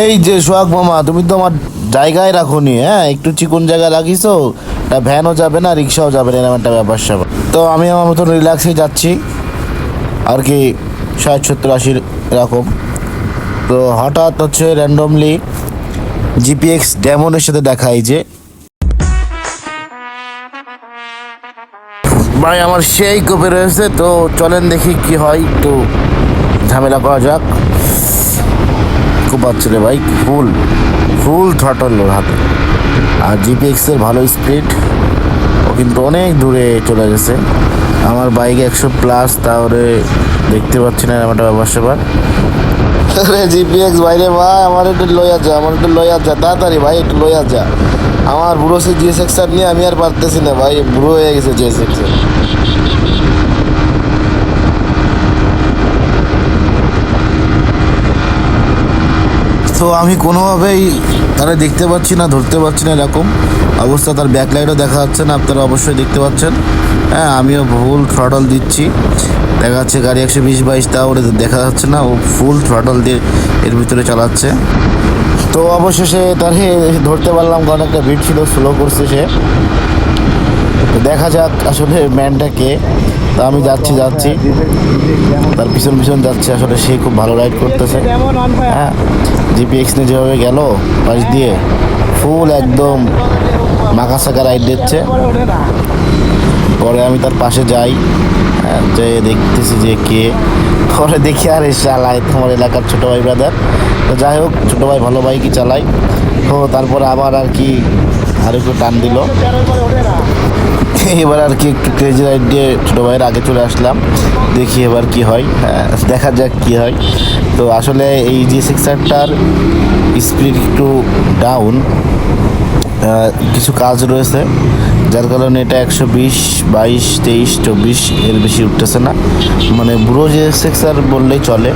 এই যে সোহাগ মামা, তুমি তো আমার জায়গায় রাখোনি। হ্যাঁ, একটু চিকন জায়গায় রাখিছো। তা ভ্যানও যাবে না, রিক্সাও যাবে না, এরকম একটা ব্যাপার স্যাপার। তো আমি আমার মতন রিল্যাক্সে যাচ্ছি আর কি, 60 70 80 এরকম। তো হঠাৎ হচ্ছে র্যান্ডমলি জিপিএক্স ডেমনের সাথে দেখা, এই যে ভাই আমার সেই কোপে রয়েছে। তো চলেন দেখি কি হয়, একটু ঝামেলা করা যাক। খুব পাচ্ছে রে ভাই, ফুল ফুল থ্রটল ওর হাতে। আর জিপিএক্সের ভালো স্পিড, ও কিন্তু অনেক দূরে চলে গেছে। আমার বাইকে 100+, তাহলে দেখতে পাচ্ছি না এরকম একটা ব্যাপার স্যাপার। আরে জিপিএক্স বাইরে ভাই, আমার একটু লইয়া যা, আমার একটু লইয়া যা তাড়াতাড়ি ভাই, একটু লইয়া যা। আমার বুড়ো সে জিএসএক্স আর নিয়ে আমি আর পারতেছি না ভাই, বুড়ো হয়ে গেছে জিএসএক্স। তো আমি কোনোভাবেই তারা দেখতে পাচ্ছি না, ধরতে পারছি না, এরকম অবস্থা। তার ব্যাকলাইটও দেখা যাচ্ছে না, আপনারা অবশ্যই দেখতে পাচ্ছেন। হ্যাঁ, আমিও ফুল থ্রটল দিচ্ছি, দেখা যাচ্ছে গাড়ি 120 22, তা ওটা দেখা যাচ্ছে না, ও ফুল থ্রটল দিয়ে এর ভিতরে চালাচ্ছে। তো অবশেষে তারে ধরতে পারলাম, কারণ একটা ভিড় ছিল, স্লো করছে সে। তো দেখা যাক আসলে ম্যানটা কে। তা আমি যাচ্ছি, তার পিছন পিছন যাচ্ছে। আসলে সে খুব ভালো রাইড করতেছে। হ্যাঁ, জিপিএক্স নিয়ে যেভাবে গেল পাশ দিয়ে, ফুল একদম মাকা সাকা রাইড দিচ্ছে। পরে আমি তার পাশে যাই, যে দেখতেছি যে কে। পরে দেখি আর চালাই তোমার এলাকার ছোটো ভাই ব্রাদার। তো যাই হোক, ছোটো ভাই ভালো বাইকই চালাই। তো তারপরে আবার আর কি আর একটু টান দিল। এবার আর কি একটু ক্রেজি রাইড দিয়ে ছোটো ভাইয়ের আগে চলে আসলাম। দেখি এবার কি হয়, দেখা যাক কি হয়। তো আসলে এই জিএসএক্সআরটার স্পিড একটু ডাউন, কিছু কাজ রয়েছে, যার কারণে এটা 120 22 23 24 এর বেশি উঠতেছে না। মানে বুড়ো জিএসএক্সআর বললেই চলে।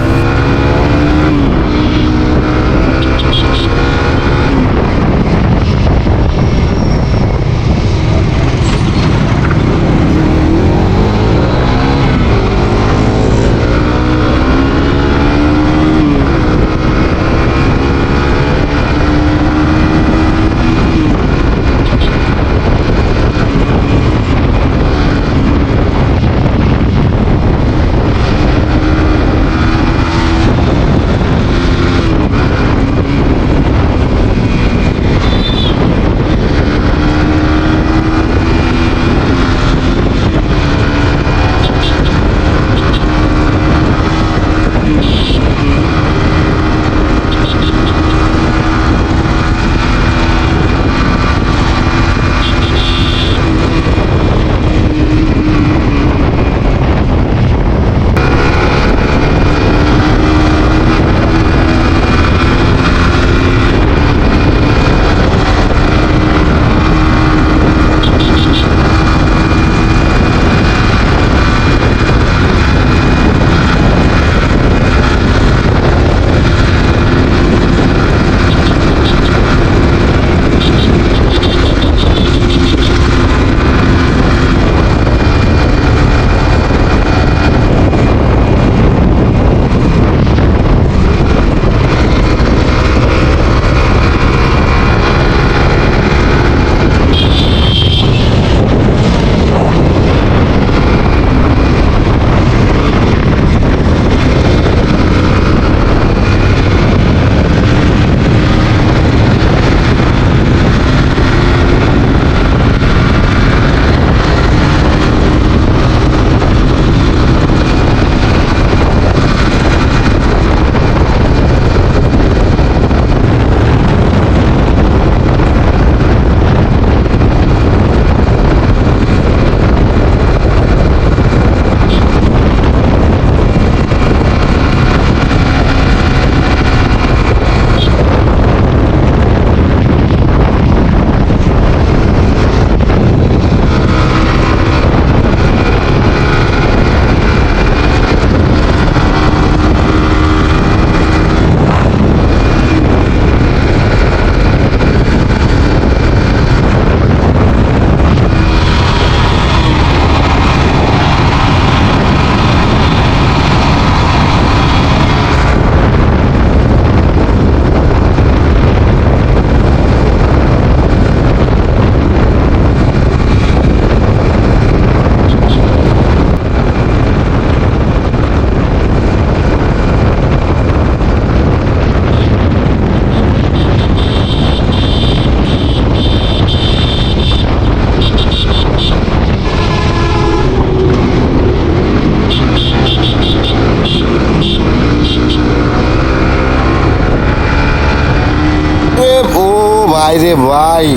রে ভাই,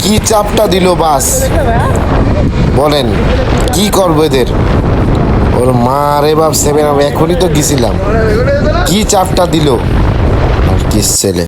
কি চাপটা দিল বাস, বলেন কি করবো এদের। ওর মা রে বাপ, সেভেন এখনই তো গেছিলাম, কি চাপটা দিল আর কি ছেলে।